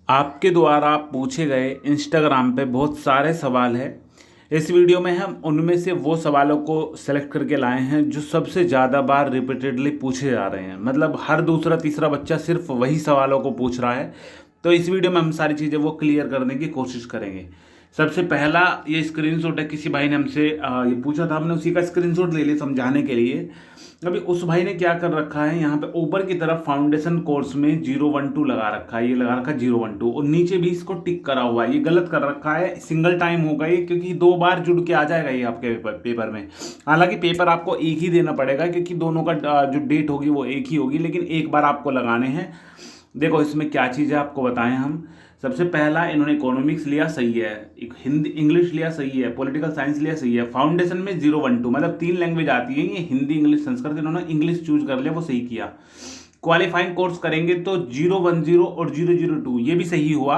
आपके द्वारा पूछे गए इंस्टाग्राम पे बहुत सारे सवाल हैं। इस वीडियो में हम उनमें से वो सवालों को सेलेक्ट करके लाए हैं जो सबसे ज़्यादा बार रिपीटेडली पूछे जा रहे हैं। मतलब हर दूसरा तीसरा बच्चा सिर्फ वही सवालों को पूछ रहा है। तो इस वीडियो में हम सारी चीज़ें वो क्लियर करने की कोशिश करेंगे। सबसे पहला ये स्क्रीनशॉट है, किसी भाई ने हमसे ये पूछा था, हमने उसी का स्क्रीनशॉट ले लिया समझाने के लिए। अभी उस भाई ने क्या कर रखा है, यहाँ पे ऊपर की तरफ फाउंडेशन कोर्स में 012 लगा रखा है, ये लगा रखा है 012 और नीचे भी इसको टिक करा हुआ है। ये गलत कर रखा है, सिंगल टाइम होगा ये, क्योंकि 2 बार जुड़ के आ जाएगा ये आपके पेपर में। हालांकि पेपर आपको एक ही देना पड़ेगा क्योंकि दोनों का जो डेट होगी वो एक ही होगी, लेकिन एक बार आपको लगाने हैं। देखो इसमें क्या चीज़ है आपको बताएं हम। सबसे पहला इन्होंने इकोनॉमिक्स लिया, सही है। एक हिंदी इंग्लिश लिया, सही है। पॉलिटिकल साइंस लिया, सही है। फाउंडेशन में 012 मतलब 3 लैंग्वेज आती है, ये हिंदी इंग्लिश संस्कृत, इन्होंने इंग्लिश चूज कर लिया, वो सही किया। क्वालिफाइंग कोर्स करेंगे तो 010 और 002 ये भी सही हुआ।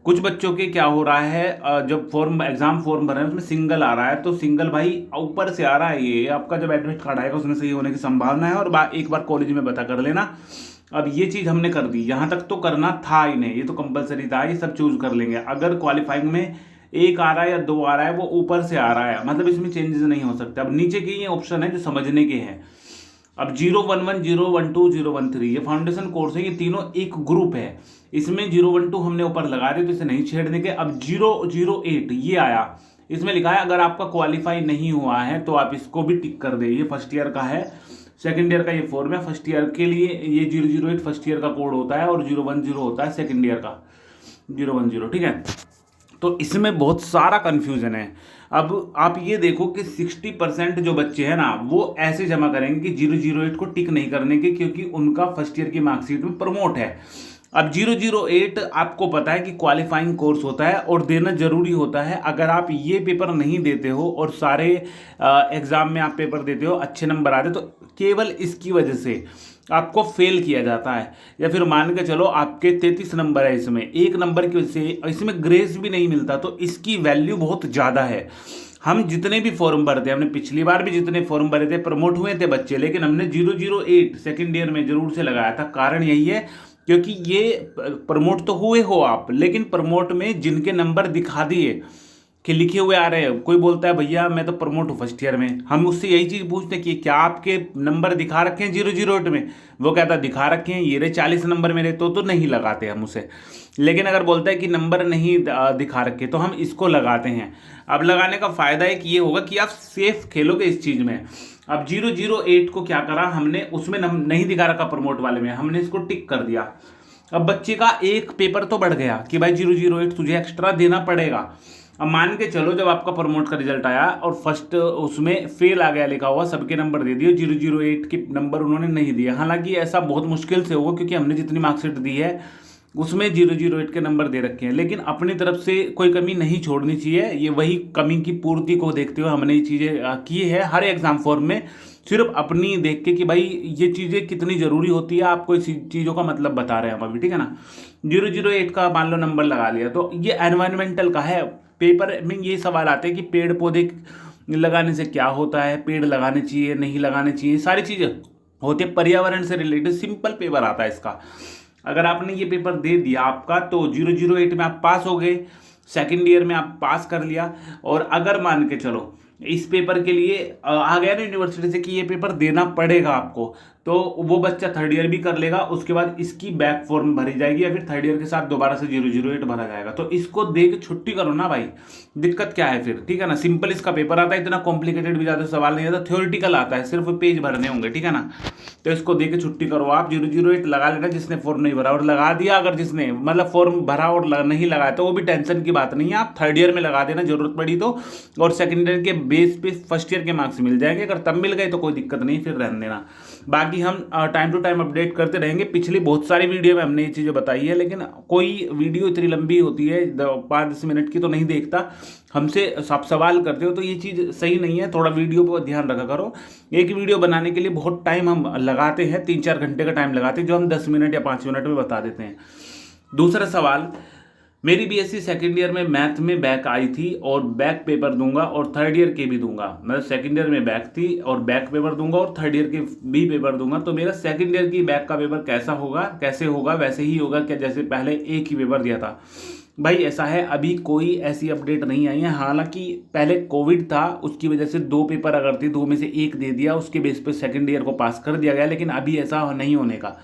कुछ बच्चों के क्या हो रहा है, जब एग्जाम फॉर्म भर रहे हैं उसमें सिंगल आ रहा है, तो सिंगल भाई ऊपर से आ रहा है। ये आपका जब एडमिट कार्ड आएगा उसमें सही होने की संभावना है, और एक बार कॉलेज में पता कर लेना। अब ये चीज़ हमने कर दी, यहाँ तक तो करना था ही नहीं, ये तो कंपलसरी था, ये सब चूज कर लेंगे। अगर क्वालिफाइंग में 1 आ रहा है या 2 आ रहा है, वो ऊपर से आ रहा है, मतलब इसमें चेंजेस नहीं हो सकते। अब नीचे के ये ऑप्शन है जो समझने के हैं। अब 011, 012, 013 ये फाउंडेशन कोर्स है, ये तीनों एक ग्रुप है। इसमें 012 हमने ऊपर लगा दिया तो इसे नहीं छेड़ने के। अब 008 ये आया, इसमें लिखा है अगर आपका क्वालिफाई नहीं हुआ है तो आप इसको भी टिक कर दे। ये फर्स्ट ईयर का है, सेकंड ईयर का ये फॉर्म है। फर्स्ट ईयर के लिए ये 008 फर्स्ट ईयर का कोड होता है और 010 होता है सेकंड ईयर का 010, ठीक है। तो इसमें बहुत सारा कंफ्यूजन है। अब आप ये देखो कि 60% जो बच्चे हैं ना वो ऐसे जमा करेंगे कि 008 को टिक नहीं करने के, क्योंकि उनका फर्स्ट ईयर की मार्कशीट में प्रमोट है। अब 008 आपको पता है कि क्वालिफाइंग कोर्स होता है और देना जरूरी होता है। अगर आप ये पेपर नहीं देते हो और सारे एग्जाम में आप पेपर देते हो, अच्छे नंबर आते, तो केवल इसकी वजह से आपको फेल किया जाता है। या फिर मान के चलो आपके 33 नंबर है, इसमें 1 नंबर की वजह से इसमें ग्रेस भी नहीं मिलता, तो इसकी वैल्यू बहुत ज़्यादा है। हम जितने भी फॉर्म भरते हैं, हमने पिछली बार भी जितने फॉर्म भरे थे, प्रमोट हुए थे बच्चे, लेकिन हमने 008 सेकेंड ईयर में जरूर से लगाया था। कारण यही है क्योंकि ये प्रमोट तो हुए हो आप, लेकिन प्रमोट में जिनके नंबर दिखा दिए कि लिखे हुए आ रहे हैं, कोई बोलता है भैया मैं तो प्रमोट हूँ फर्स्ट ईयर में, हम उससे यही चीज़ पूछते हैं कि क्या आपके नंबर दिखा रखे हैं 008 में। वो कहता है दिखा रखे हैं, ये रहे 40 नंबर मेरे, तो नहीं लगाते हम उसे। लेकिन अगर बोलता है कि नंबर नहीं दिखा रखे तो हम इसको लगाते हैं। अब लगाने का फ़ायदा एक ये होगा कि आप सेफ खेलोगे इस चीज़ में। अब 008 को क्या करा हमने, उसमें नहीं दिखा रखा प्रमोट वाले में, हमने इसको टिक कर दिया। अब बच्चे का एक पेपर तो बढ़ गया कि भाई 008 तुझे एक्स्ट्रा देना पड़ेगा। अब मान के चलो जब आपका प्रमोट का रिजल्ट आया और फर्स्ट उसमें फेल आ गया लिखा हुआ, सबके नंबर दे दिए, 008 के नंबर उन्होंने नहीं दिए। हालांकि ऐसा बहुत मुश्किल से होगा क्योंकि हमने जितनी मार्कशीट दी है उसमें 008 के नंबर दे रखे हैं, लेकिन अपनी तरफ से कोई कमी नहीं छोड़नी चाहिए। ये वही कमी की पूर्ति को देखते हुए हमने ये चीज़ें की है हर एग्जाम फॉर्म में, सिर्फ अपनी देख के कि भाई ये चीज़ें कितनी ज़रूरी होती है, आपको इस चीज़ों का मतलब बता रहे हैं हम अभी, ठीक है ना। 008 का मान लो नंबर लगा लिया, तो ये एनवायरमेंटल का है। पेपर में ये सवाल आते हैं कि पेड़ पौधे लगाने से क्या होता है, पेड़ लगाने चाहिए नहीं लगाने चाहिए, सारी चीज़ें होती है पर्यावरण से रिलेटेड। सिंपल पेपर आता है इसका। अगर आपने ये पेपर दे दिया आपका, तो 008 में आप पास हो गए, सेकेंड ईयर में आप पास कर लिया। और अगर मान के चलो इस पेपर के लिए आ गया ना यूनिवर्सिटी से कि ये पेपर देना पड़ेगा आपको, तो वो बच्चा थर्ड ईयर भी कर लेगा, उसके बाद इसकी बैक फॉर्म भरी जाएगी या फिर थर्ड ईयर के साथ दोबारा से 008 भरा जाएगा। तो इसको दे के छुट्टी करो ना भाई, दिक्कत क्या है फिर, ठीक है ना। सिंपल इसका पेपर आता है, इतना कॉम्प्लिकेटेड भी ज़्यादा सवाल नहीं आता, थ्योरेटिकल आता है, सिर्फ पेज भरने होंगे, ठीक है ना। तो इसको दे के छुट्टी करो आप। 008 लगा लेना जिसने फॉर्म नहीं भरा, और लगा दिया अगर जिसने मतलब फॉर्म भरा और नहीं लगाया तो वो भी टेंशन की बात नहीं है, आप थर्ड ईयर में लगा देना जरूरत पड़ी तो। और सेकेंड ईयर के बेस पे फर्स्ट ईयर के मार्क्स मिल जाएंगे, अगर तब मिल गए तो कोई दिक्कत नहीं, फिर रहने देना। बाकी हम टाइम टू टाइम अपडेट करते रहेंगे। पिछली बहुत सारी वीडियो में हमने ये चीज़ें बताई है, लेकिन कोई वीडियो इतनी लंबी होती है 5-10 मिनट की तो नहीं देखता, हमसे सब सवाल करते हो, तो ये चीज़ सही नहीं है। थोड़ा वीडियो पर ध्यान रखा करो। एक वीडियो बनाने के लिए बहुत टाइम हम लगाते हैं, 3-4 घंटे का टाइम लगाते हैं, जो हम 10 मिनट या 5 मिनट में बता देते हैं। दूसरा सवाल, मेरी बीएससी सेकंड ईयर में मैथ में बैक आई थी और बैक पेपर दूंगा और थर्ड ईयर के भी दूंगा। मतलब सेकंड ईयर में बैक थी और बैक पेपर दूंगा और थर्ड ईयर के भी पेपर दूंगा। तो मेरा सेकंड ईयर की बैक का पेपर कैसा होगा, कैसे होगा, वैसे ही होगा क्या जैसे पहले एक ही पेपर दिया था। भाई ऐसा है, अभी कोई ऐसी अपडेट नहीं आई है। हालांकि पहले कोविड था, उसकी वजह से 2 पेपर अगर थे, 2 में से 1 दे दिया, उसके बेस पे सेकंड ईयर को पास कर दिया गया। लेकिन अभी ऐसा नहीं होने का।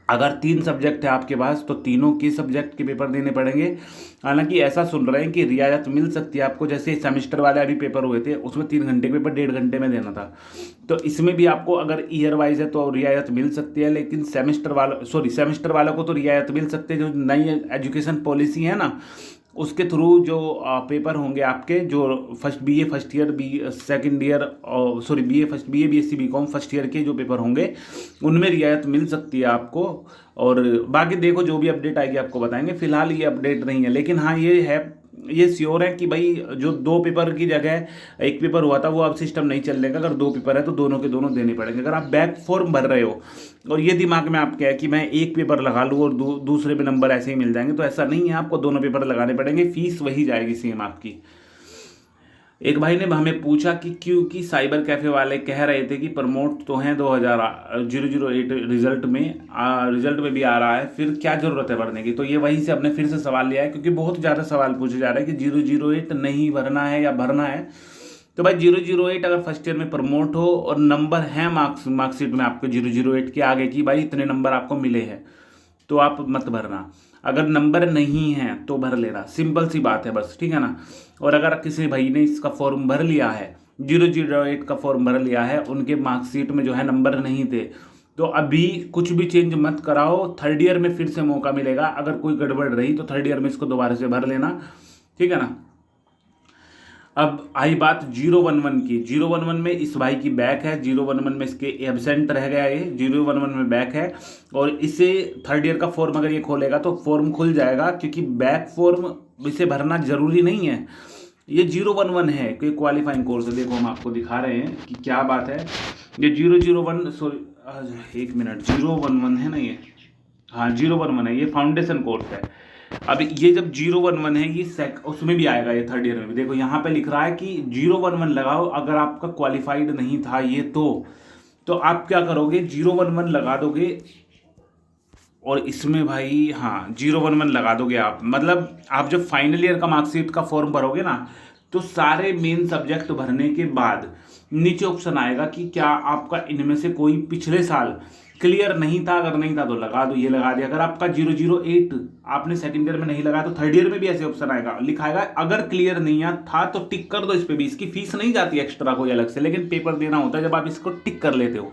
अगर 3 सब्जेक्ट है आपके पास तो तीनों के सब्जेक्ट के पेपर देने पड़ेंगे। हालांकि ऐसा सुन रहे हैं कि रियायत मिल सकती है आपको, जैसे सेमेस्टर वाले अभी पेपर हुए थे उसमें 3 घंटे के पेपर 1.5 घंटे में देना था। तो इसमें भी आपको अगर ईयर वाइज है तो रियायत मिल सकती है। लेकिन सेमेस्टर वालों को तो रियायत मिल सकती है। जो नई एजुकेशन पॉलिसी है ना, उसके थ्रू जो पेपर होंगे आपके, जो BA first year, second year, BA BSc BCom first year के जो पेपर होंगे उनमें रियायत मिल सकती है आपको। और बाकी देखो जो भी अपडेट आएगी आपको बताएंगे। फिलहाल ये अपडेट नहीं है, लेकिन हाँ ये है, ये श्योर है कि भाई जो 2 पेपर की जगह 1 पेपर हुआ था वो अब सिस्टम नहीं चलेगा। अगर 2 पेपर है तो दोनों के दोनों देने पड़ेंगे। अगर आप बैक फॉर्म भर रहे हो और ये दिमाग में आपके है कि मैं 1 पेपर लगा लूँ और दूसरे में नंबर ऐसे ही मिल जाएंगे, तो ऐसा नहीं है। आपको दोनों पेपर लगाने पड़ेंगे, फीस वही जाएगी सेम आपकी। एक भाई ने हमें पूछा कि क्योंकि साइबर कैफे वाले कह रहे थे कि प्रमोट तो हैं 2008 रिजल्ट में भी आ रहा है, फिर क्या ज़रूरत है भरने की। तो ये वहीं से अपने फिर से सवाल लिया है, क्योंकि बहुत ज़्यादा सवाल पूछे जा रहे हैं कि 008 नहीं भरना है या भरना है। तो भाई 008 अगर फर्स्ट ईयर में प्रमोट हो और नंबर है मार्कशीट में आपके 008 के आगे की भाई इतने नंबर आपको मिले हैं, तो आप मत भरना। अगर नंबर नहीं है तो भर लेना, सिंपल सी बात है बस, ठीक है ना। और अगर किसी भाई ने इसका फॉर्म भर लिया है, 008 का फॉर्म भर लिया है, उनके मार्कशीट में जो है नंबर नहीं थे, तो अभी कुछ भी चेंज मत कराओ। थर्ड ईयर में फिर से मौका मिलेगा। अगर कोई गड़बड़ रही तो थर्ड ईयर में इसको दोबारा से भर लेना, ठीक है ना। अब आई बात 011 की। 011 में इस भाई की बैक है, 011 में इसके एब्सेंट रह गया, ये 011 में बैक है। और इसे थर्ड ईयर का फॉर्म अगर ये खोलेगा तो फॉर्म खुल जाएगा, क्योंकि बैक फॉर्म इसे भरना जरूरी नहीं है। ये 011 है, कोई क्वालिफाइंग कोर्स है। देखो हम आपको दिखा रहे हैं कि क्या बात है। ये 001 सॉरी 1 मिनट, 011 है ना ये, हाँ 011 है, ये फाउंडेशन कोर्स है। अब ये जब 011 है, ये उसमें भी आएगा, ये थर्ड ईयर में भी। देखो यहाँ पे लिख रहा है कि 011 लगाओ अगर आपका क्वालिफाइड नहीं था ये, तो आप क्या करोगे, 011 लगा दोगे। और इसमें भाई हाँ 011 लगा दोगे आप। मतलब आप जब फाइनल ईयर का मार्कशीट का फॉर्म भरोगे ना, तो सारे मेन सब्जेक्ट भरने के बाद नीचे ऑप्शन आएगा कि क्या आपका इनमें से कोई पिछले साल क्लियर नहीं था। अगर नहीं था तो लगा दो, ये लगा दिया। अगर आपका 008 आपने सेकंड ईयर में नहीं लगाया तो थर्ड ईयर में भी ऐसे ऑप्शन आएगा, लिखाएगा अगर क्लियर नहीं था तो टिक कर दो इस पे भी। इसकी फीस नहीं जाती एक्स्ट्रा कोई अलग से, लेकिन पेपर देना होता है जब आप इसको टिक कर लेते हो।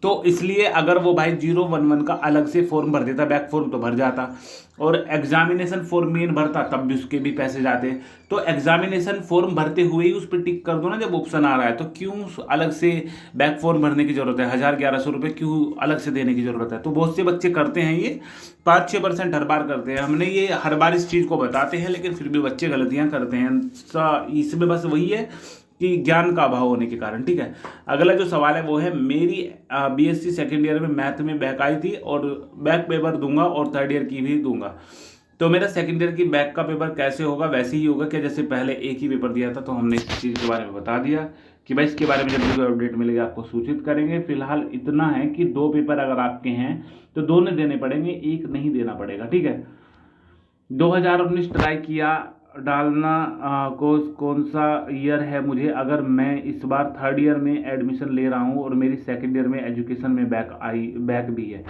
तो इसलिए अगर वो भाई 011 का अलग से फॉर्म भर देता, बैक फॉर्म, तो भर जाता। और एग्जामिनेशन फॉर्म मेन भरता तब भी उसके भी पैसे जाते। तो एग्जामिनेशन फॉर्म भरते हुए ही उस पर टिक कर दो ना जब ऑप्शन आ रहा है। तो क्यों अलग से बैक फॉर्म भरने की जरूरत है, 1100 रुपये क्यों अलग से देने की जरूरत है। तो बहुत से बच्चे करते हैं ये, 5-6% हर बार करते हैं। हमने ये हर बार इस चीज़ को बताते हैं, लेकिन फिर भी बच्चे गलतियाँ करते हैं। इसमें बस वही है कि ज्ञान का अभाव होने के कारण, ठीक है। अगला जो सवाल है वो है, मेरी बीएससी सेकेंड ईयर में मैथ में बैक आई थी और बैक पेपर दूंगा और थर्ड ईयर की भी दूंगा। तो मेरा सेकेंड ईयर की बैक का पेपर कैसे होगा, वैसे ही होगा क्या जैसे पहले एक ही पेपर दिया था। तो हमने इस चीज़ के बारे में बता दिया कि भाई इसके बारे में जब भी कोई अपडेट मिलेगी आपको सूचित करेंगे। फिलहाल इतना है कि 2 पेपर अगर आपके हैं तो दोनों देने पड़ेंगे, एक नहीं देना पड़ेगा, ठीक है। 2019 ट्राई किया डालना कौन सा ईयर है मुझे, अगर मैं इस बार थर्ड ईयर में एडमिशन ले रहा हूँ और मेरी सेकंड ईयर में एजुकेशन में बैक भी है।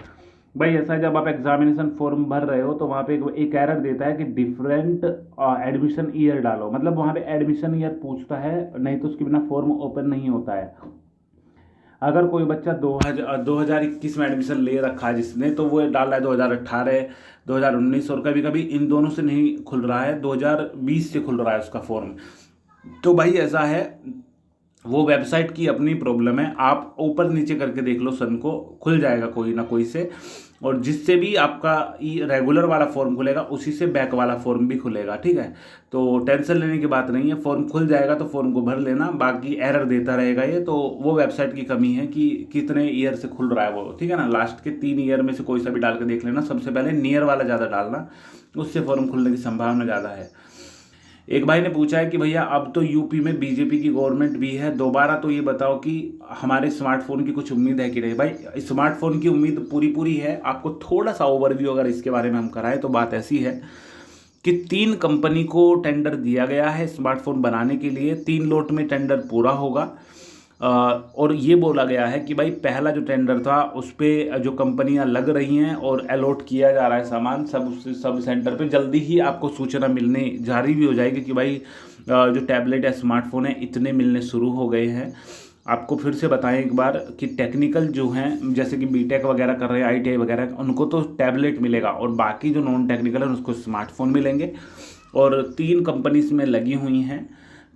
भाई ऐसा है, जब आप एग्जामिनेशन फॉर्म भर रहे हो तो वहाँ पे एक एरर देता है कि डिफरेंट एडमिशन ईयर डालो। मतलब वहाँ पे एडमिशन ईयर पूछता है, नहीं तो उसके बिना फॉर्म ओपन नहीं होता है। अगर कोई बच्चा 2021 में एडमिशन ले रखा है जिसने, तो वो डाल रहा है 2018, 2019, और कभी कभी इन दोनों से नहीं खुल रहा है, 2020 से खुल रहा है उसका फॉर्म। तो भाई ऐसा है, वो वेबसाइट की अपनी प्रॉब्लम है। आप ऊपर नीचे करके देख लो, सन को खुल जाएगा कोई ना कोई से, और जिससे भी आपका रेगुलर वाला फॉर्म खुलेगा उसी से बैक वाला फॉर्म भी खुलेगा, ठीक है। तो टेंशन लेने की बात नहीं है, फॉर्म खुल जाएगा तो फॉर्म को भर लेना, बाकी एरर देता रहेगा ये। तो वो वेबसाइट की कमी है कि कितने ईयर से खुल रहा है वो, ठीक है ना। लास्ट के 3 ईयर में से कोई सा भी डाल के देख लेना। सबसे पहले नियर वाला ज़्यादा डालना, उससे फॉर्म खुलने की संभावना ज़्यादा है। एक भाई ने पूछा है कि भैया अब तो यूपी में बीजेपी की गवर्नमेंट भी है दोबारा, तो ये बताओ कि हमारे स्मार्टफोन की कुछ उम्मीद है कि नहीं। भाई स्मार्टफोन की उम्मीद पूरी पूरी है। आपको थोड़ा सा ओवरव्यू अगर इसके बारे में हम कराएं तो बात ऐसी है कि 3 कंपनी को टेंडर दिया गया है स्मार्टफोन बनाने के लिए। 3 लोट में टेंडर पूरा होगा। और ये बोला गया है कि भाई पहला जो टेंडर था उस पर जो कंपनियां लग रही हैं और अलॉट किया जा रहा है सामान सब सेंटर पे, जल्दी ही आपको सूचना मिलने जारी भी हो जाएगी कि भाई जो टैबलेट या स्मार्टफोन है इतने मिलने शुरू हो गए हैं। आपको फिर से बताएं एक बार कि टेक्निकल जो हैं, जैसे कि बीटेक वगैरह कर रहे हैं, आईटीआई वगैरह, उनको तो टैबलेट मिलेगा, और बाकी जो नॉन टेक्निकल है उसको स्मार्टफोन मिलेंगे। और 3 कंपनीज में लगी हुई हैं,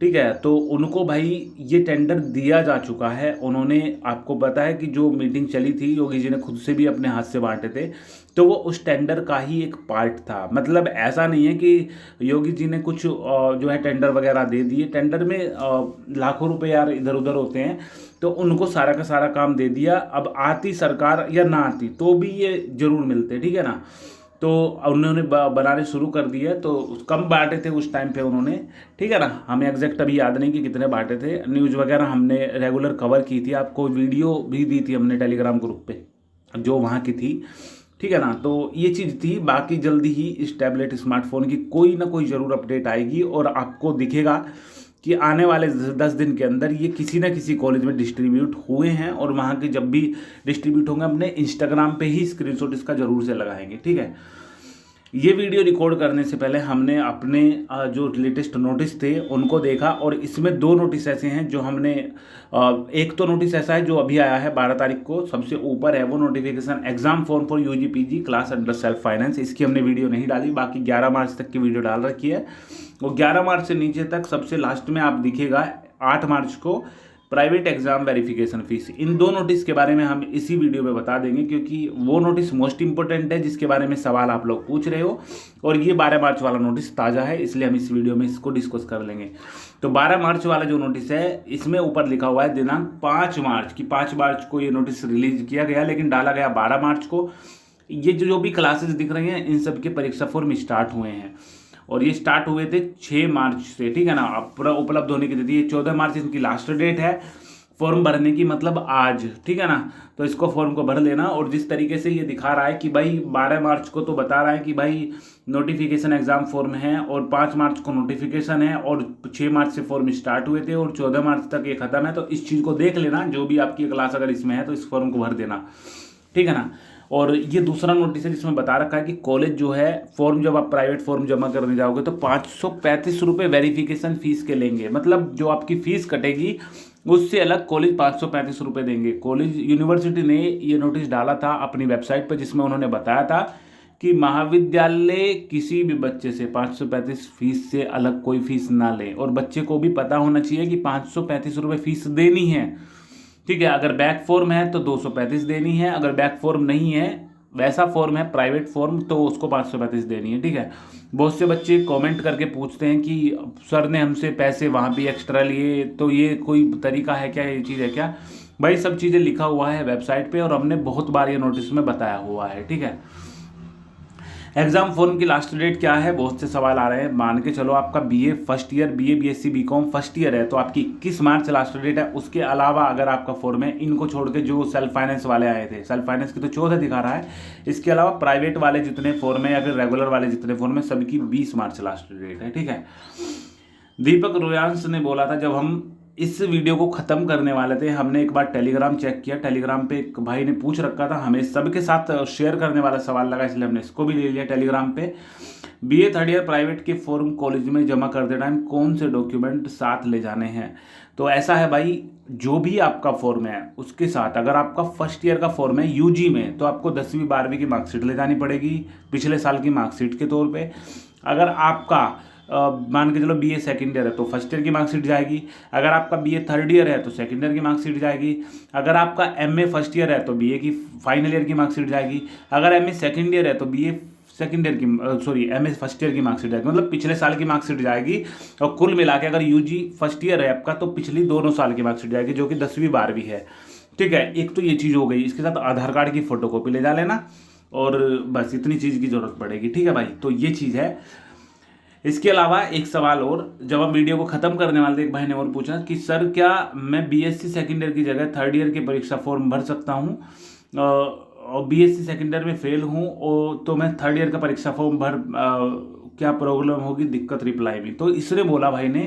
ठीक है। तो उनको भाई ये टेंडर दिया जा चुका है। उन्होंने, आपको पता है कि जो मीटिंग चली थी योगी जी ने खुद से भी अपने हाथ से बांटे थे, तो वो उस टेंडर का ही एक पार्ट था। मतलब ऐसा नहीं है कि योगी जी ने कुछ जो है टेंडर वगैरह दे दिए। टेंडर में लाखों रुपए यार इधर उधर होते हैं, तो उनको सारा का सारा काम दे दिया। अब आती सरकार या ना आती तो भी ये जरूर मिलते, ठीक है ना। तो उन्होंने बनाने शुरू कर दिए। तो कम बांटे थे उस टाइम पे उन्होंने, ठीक है ना। हमें एग्जैक्ट अभी याद नहीं कि कितने बांटे थे। न्यूज़ वगैरह हमने रेगुलर कवर की थी, आपको वीडियो भी दी थी हमने टेलीग्राम ग्रुप पे जो वहाँ की थी, ठीक है ना। तो ये चीज़ थी। बाकी जल्दी ही इस टैबलेट स्मार्टफोन की कोई ना कोई ज़रूर अपडेट आएगी, और आपको दिखेगा कि आने वाले 10 दिन के अंदर ये किसी ना किसी कॉलेज में डिस्ट्रीब्यूट हुए हैं। और वहाँ के जब भी डिस्ट्रीब्यूट होंगे अपने इंस्टाग्राम पे ही स्क्रीनशॉट इसका ज़रूर से लगाएंगे, ठीक है। ये वीडियो रिकॉर्ड करने से पहले हमने अपने जो लेटेस्ट नोटिस थे उनको देखा, और इसमें 2 नोटिस ऐसे हैं जो हमने, एक तो नोटिस ऐसा है जो अभी आया है 12 तारीख को, सबसे ऊपर है वो notification, exam form for UG PG class under self finance. इसकी हमने वीडियो नहीं डाली, बाकी 11 मार्च तक की वीडियो डाल रखी है। वो 11 मार्च से नीचे तक सबसे लास्ट में आप दिखेगा 8 मार्च को प्राइवेट एग्जाम वेरिफिकेशन फीस। इन 2 नोटिस के बारे में हम इसी वीडियो में बता देंगे, क्योंकि वो नोटिस मोस्ट इंपोर्टेंट है जिसके बारे में सवाल आप लोग पूछ रहे हो, और ये 12 मार्च वाला नोटिस ताज़ा है, इसलिए हम इस वीडियो में इसको डिस्कस कर लेंगे। तो 12 मार्च वाला जो नोटिस है इसमें ऊपर लिखा हुआ है दिनांक 5 मार्च की, 5 मार्च को ये नोटिस रिलीज किया गया, लेकिन डाला गया 12 मार्च को। ये जो भी क्लासेस दिख रही हैं इन सब के परीक्षा फॉर्म स्टार्ट हुए हैं, और ये स्टार्ट हुए थे 6 मार्च से, ठीक है ना। उपलब्ध होने की तिथि 14 मार्च इनकी लास्ट डेट है फॉर्म भरने की, मतलब आज, ठीक है ना। तो इसको फॉर्म को भर लेना। और जिस तरीके से ये दिखा रहा है कि भाई 12 मार्च को तो बता रहा है कि भाई नोटिफिकेशन एग्जाम फॉर्म है, और 5 मार्च को नोटिफिकेशन है, और 6 मार्च से फॉर्म स्टार्ट हुए थे, और 14 मार्च तक ये खत्म है। तो इस चीज़ को देख लेना, जो भी आपकी क्लास अगर इसमें है तो इस फॉर्म को भर देना, ठीक है ना। और ये दूसरा नोटिस है जिसमें बता रखा है कि कॉलेज जो है फॉर्म, जब आप प्राइवेट फॉर्म जमा करने जाओगे तो 535 रुपये वेरिफिकेशन फीस के लेंगे। मतलब जो आपकी फीस कटेगी उससे अलग कॉलेज 535 रुपये देंगे। कॉलेज यूनिवर्सिटी ने ये नोटिस डाला था अपनी वेबसाइट पर, जिसमें उन्होंने बताया था कि महाविद्यालय किसी भी बच्चे से 535 फीस से अलग कोई फीस ना ले, और बच्चे को भी पता होना चाहिए कि 535 रुपये फीस देनी है, ठीक है। अगर बैक फॉर्म है तो 235 देनी है, अगर बैक फॉर्म नहीं है, वैसा फॉर्म है प्राइवेट फॉर्म, तो उसको 535 देनी है, ठीक है। बहुत से बच्चे कमेंट करके पूछते हैं कि सर ने हमसे पैसे वहाँ भी एक्स्ट्रा लिए, तो ये कोई तरीका है क्या, ये चीज़ है क्या। भाई सब चीज़ें लिखा हुआ है वेबसाइट पे, और हमने बहुत बार ये नोटिस में बताया हुआ है, ठीक है। एग्जाम फॉर्म की लास्ट डेट क्या है, बहुत से सवाल आ रहे हैं। मान के चलो आपका BA first year, BA BSc BCom first year है, तो आपकी 21 मार्च लास्ट डेट है। उसके अलावा अगर आपका फॉर्म है, इनको छोड़ के जो सेल्फ फाइनेंस वाले आए थे, सेल्फ फाइनेंस की तो 14 दिखा रहा है, इसके अलावा प्राइवेट वाले जितने फॉर्म है या फिर रेगुलर वाले जितने फॉर्म है, सबकी 20 मार्च लास्ट डेट है, ठीक है। दीपक रोयांश ने बोला था, जब हम इस वीडियो को ख़त्म करने वाले थे, हमने एक बार टेलीग्राम चेक किया, टेलीग्राम पे एक भाई ने पूछ रखा था, हमें सबके साथ शेयर करने वाला सवाल लगा, इसलिए हमने इसको भी ले लिया टेलीग्राम पे। बीए थर्ड ईयर प्राइवेट के फॉर्म कॉलेज में जमा करते टाइम कौन से डॉक्यूमेंट साथ ले जाने हैं। तो ऐसा है भाई, जो भी आपका फॉर्म है उसके साथ, अगर आपका फर्स्ट ईयर का फॉर्म है यूजी में, तो आपको 10वीं 12वीं की मार्कशीट ले जानी पड़ेगी पिछले साल की मार्कशीट के तौर पर। अगर आपका मान के चलो बीए सेकंड ईयर है तो फर्स्ट ईयर की मार्कशीट जाएगी, अगर आपका बीए थर्ड ईयर है तो सेकंड ईयर की मार्कशीट जाएगी, अगर आपका एमए फर्स्ट ईयर है तो बीए की फाइनल ईयर की मार्कशीट जाएगी, अगर एमए सेकंड ईयर है तो बीए सेकंड ईयर की एमए फर्स्ट ईयर की मार्कशीट जाएगी, मतलब पिछले साल की मार्कशीट जाएगी। और कुल मिला के अगर यूजी फर्स्ट ईयर है आपका तो पिछली दोनों साल की मार्कशीट जाएगी, जो कि 10वीं 12वीं है। ठीक है, एक तो ये चीज़ हो गई। इसके साथ आधार कार्ड की फोटोकॉपी ले जा लेना, और बस इतनी चीज़ की जरूरत पड़ेगी। ठीक है भाई, तो ये चीज़ है। इसके अलावा एक सवाल और, जब हम वीडियो को ख़त्म करने वाले थे एक भाई ने और पूछा कि सर क्या मैं बीएससी सेकंड ईयर की जगह थर्ड ईयर की परीक्षा फॉर्म भर सकता हूँ, और बीएससी सेकंड ईयर में फेल हूँ और तो मैं थर्ड ईयर का परीक्षा फॉर्म क्या प्रॉब्लम होगी, दिक्कत रिप्लाई में। तो इसने बोला भाई ने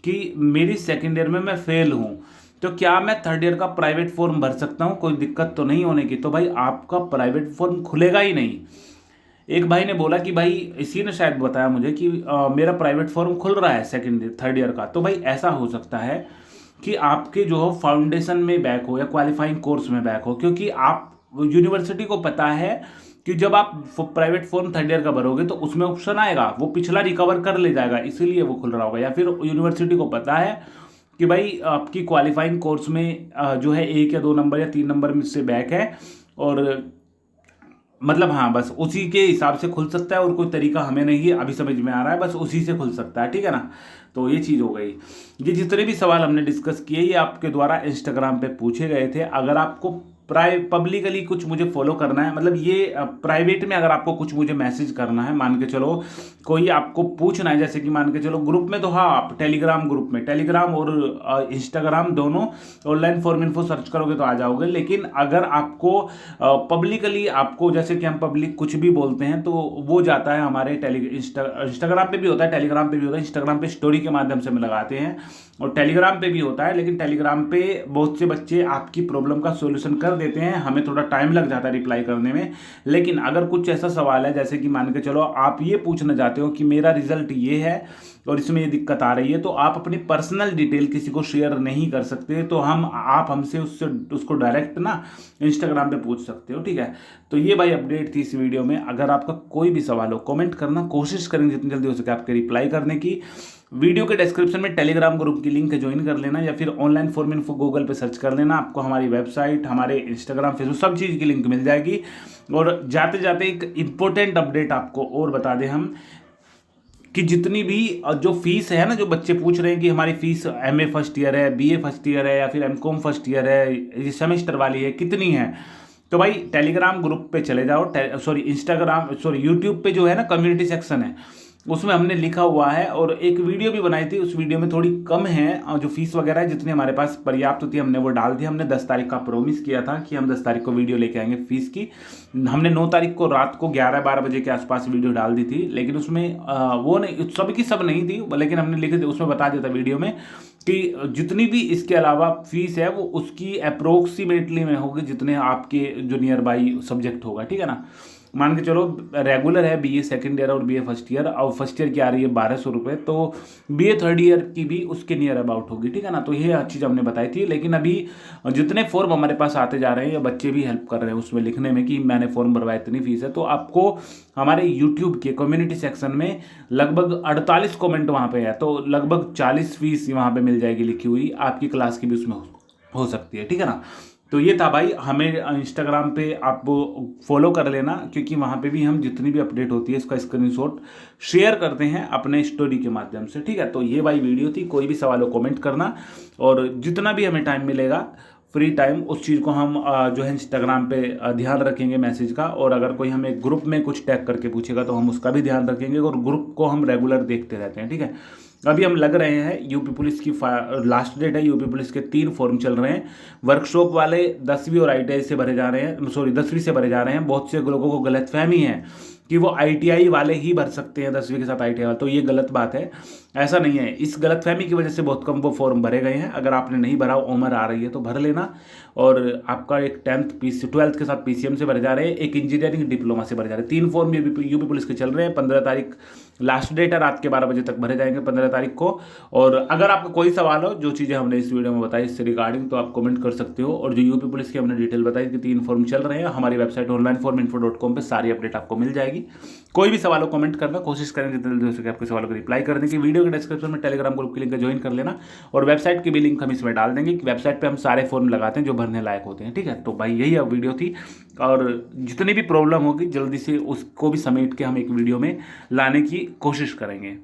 कि मेरी सेकंड ईयर में मैं फेल हूँ, तो क्या मैं थर्ड ईयर का प्राइवेट फॉर्म भर सकता हूँ, कोई दिक्कत तो नहीं होने की। तो भाई आपका प्राइवेट फॉर्म खुलेगा ही नहीं। एक भाई ने बोला कि भाई, इसी ने शायद बताया मुझे कि मेरा प्राइवेट फॉर्म खुल रहा है सेकंड थर्ड ईयर का। तो भाई ऐसा हो सकता है कि आपके जो फाउंडेशन में बैक हो या क्वालिफाइंग कोर्स में बैक हो, क्योंकि आप यूनिवर्सिटी को पता है कि जब आप प्राइवेट फॉर्म थर्ड ईयर का भरोगे तो उसमें ऑप्शन आएगा, वो पिछला रिकवर कर ले जाएगा, इसीलिए वो खुल रहा होगा। या फिर यूनिवर्सिटी को पता है कि भाई आपकी क्वालिफाइंग कोर्स में जो है 1 या 2 नंबर या 3 नंबर में से बैक है, और मतलब हाँ बस उसी के हिसाब से खुल सकता है, और कोई तरीका हमें नहीं है अभी समझ में आ रहा है, बस उसी से खुल सकता है। ठीक है ना, तो ये चीज़ हो गई। ये जितने भी सवाल हमने डिस्कस किए ये आपके द्वारा इंस्टाग्राम पे पूछे गए थे। अगर आपको पब्लिकली कुछ मुझे फॉलो करना है, मतलब ये प्राइवेट में अगर आपको कुछ मुझे मैसेज करना है, मान के चलो कोई आपको पूछना है, जैसे कि मान के चलो ग्रुप में, तो हाँ आप टेलीग्राम ग्रुप में, टेलीग्राम और इंस्टाग्राम दोनों ऑनलाइन फॉर्म इन्फो सर्च करोगे तो आ जाओगे। लेकिन अगर आपको पब्लिकली आपको, जैसे कि हम पब्लिक कुछ भी बोलते हैं तो वो जाता है हमारे इंस्टाग्राम पे भी होता है, टेलीग्राम पे भी होता है। इंस्टाग्राम पे स्टोरी के माध्यम से हम लगाते हैं, और टेलीग्राम पे भी होता है। लेकिन टेलीग्राम पे बहुत से बच्चे आपकी प्रॉब्लम का सॉल्यूशन कर देते हैं, हमें थोड़ा टाइम लग जाता है रिप्लाई करने में। लेकिन अगर कुछ ऐसा सवाल है, जैसे कि मान के चलो आप ये पूछना चाहते हो कि मेरा रिजल्ट ये है और इसमें ये दिक्कत आ रही है, तो आप अपनी पर्सनल डिटेल किसी को शेयर नहीं कर सकते, तो आप हमसे उसको डायरेक्ट ना इंस्टाग्राम पे पूछ सकते हो। ठीक है, तो ये भाई अपडेट थी इस वीडियो में। अगर आपका कोई भी सवाल हो कमेंट करना, कोशिश करेंगे जितनी जल्दी हो सके आपके रिप्लाई करने की। वीडियो के डिस्क्रिप्शन में टेलीग्राम ग्रुप की लिंक ज्वाइन कर लेना, या फिर ऑनलाइन फॉर्म इन्फो गूगल पे सर्च कर लेना, आपको हमारी वेबसाइट, हमारे इंस्टाग्राम, फेसबुक सब चीज़ की लिंक मिल जाएगी। और जाते जाते एक इम्पोर्टेंट अपडेट आपको और बता दें हम, कि जितनी भी जो फीस है ना, जो बच्चे पूछ रहे हैं कि हमारी फीस एमए फर्स्ट ईयर है, बीए फर्स्ट ईयर है, या फिर एमकॉम फर्स्ट ईयर है, ये सेमेस्टर वाली है, कितनी है, तो भाई टेलीग्राम ग्रुप पे चले जाओ, यूट्यूब पे जो है ना कम्युनिटी सेक्शन है, उसमें हमने लिखा हुआ है, और एक वीडियो भी बनाई थी, उस वीडियो में थोड़ी कम है और जो फीस वगैरह है जितनी हमारे पास पर्याप्त होती है हमने वो डाल दी। हमने 10 तारीख का प्रॉमिस किया था कि हम 10 तारीख को वीडियो लेके आएंगे फीस की। हमने 9 तारीख को रात को 11-12 बजे के आसपास वीडियो डाल दी थी, लेकिन उसमें वो नहीं, सब की सब नहीं थी, लेकिन हमने लिखे थे उसमें बता दिया था वीडियो में कि जितनी भी इसके अलावा फीस है वो उसकी अप्रोक्सीमेटली में होगी जितने आपके जो नियर बाई सब्जेक्ट होगा। ठीक है ना, मान के चलो रेगुलर है बीए सेकंड ईयर और बीए फर्स्ट ईयर, और फर्स्ट ईयर की आ रही है 1200 रुपये, तो बीए थर्ड ईयर की भी उसके नियर अबाउट होगी। ठीक है ना, तो ये चीज़ हमने बताई थी। लेकिन अभी जितने फॉर्म हमारे पास आते जा रहे हैं, या बच्चे भी हेल्प कर रहे हैं उसमें लिखने में कि मैंने फॉर्म भरवाया इतनी फीस है, तो आपको हमारे यूट्यूब के कम्युनिटी सेक्शन में लगभग 48 कॉमेंट वहाँ पे है, तो लगभग 40 फीस वहाँ पे मिल जाएगी लिखी हुई, आपकी क्लास की भी उसमें हो सकती है। ठीक है ना, तो ये था भाई। हमें इंस्टाग्राम पे आप फॉलो कर लेना, क्योंकि वहाँ पे भी हम जितनी भी अपडेट होती है इसका स्क्रीनशॉट शेयर करते हैं अपने स्टोरी के माध्यम से। ठीक है, तो ये भाई वीडियो थी। कोई भी सवाल हो कमेंट करना, और जितना भी हमें टाइम मिलेगा फ्री टाइम उस चीज़ को हम जो है इंस्टाग्राम पे ध्यान रखेंगे मैसेज का, और अगर कोई हमें ग्रुप में कुछ टैग करके पूछेगा तो हम उसका भी ध्यान रखेंगे, और ग्रुप को हम रेगुलर देखते रहते हैं। ठीक है, अभी हम लग रहे हैं यूपी पुलिस की लास्ट डेट है, यूपी पुलिस के 3 फॉर्म चल रहे हैं। वर्कशॉप वाले 10वीं और ITI से भरे जा रहे हैं, 10वीं से भरे जा रहे हैं। बहुत से लोगों को गलतफहमी है कि वो ITI वाले ही भर सकते हैं 10वीं के साथ ITI वाले, तो ये गलत बात है, ऐसा नहीं है। इस गलतफहमी की वजह से बहुत कम वो फॉर्म भरे गए हैं। अगर आपने नहीं भरा, उम्र आ रही है तो भर लेना। और आपका एक 12th के साथ PCM से भरे जा रहे हैं, एक इंजीनियरिंग डिप्लोमा से भरे जा रहे हैं। 3 फॉर्म यूपी पुलिस के चल रहे हैं। 15 तारीख लास्ट डेट है, रात के 12 बजे तक भरे जाएंगे 15 तारीख को। और अगर आपका कोई सवाल हो, जो चीज़ें हमने इस वीडियो में बताई इससे रिगार्डिंग, तो आप कमेंट कर सकते हो। और जो यूपी पुलिस की हमने डिटेल बताई कि 3 फॉर्म चल रहे हैं, हमारी वेबसाइट onlineforminfo.com पे सारी अपडेट आपको मिल जाएगी। होगी। कोई भी सवालों को कमेंट करना, कोशिश करेंगे जितने जल्दी हो सके आपके सवालों को रिप्लाई करने की। वीडियो के डिस्क्रिप्शन में टेलीग्राम ग्रुप की लिंक ज्वाइन कर लेना, और वेबसाइट की भी लिंक हम इसमें डाल देंगे कि वेबसाइट पे हम सारे फॉर्म लगाते हैं जो भरने लायक होते हैं। ठीक है, तो भाई यही अब वीडियो थी, और जितनी भी प्रॉब्लम होगी जल्दी से उसको भी समेट के हम एक वीडियो में लाने की कोशिश करेंगे।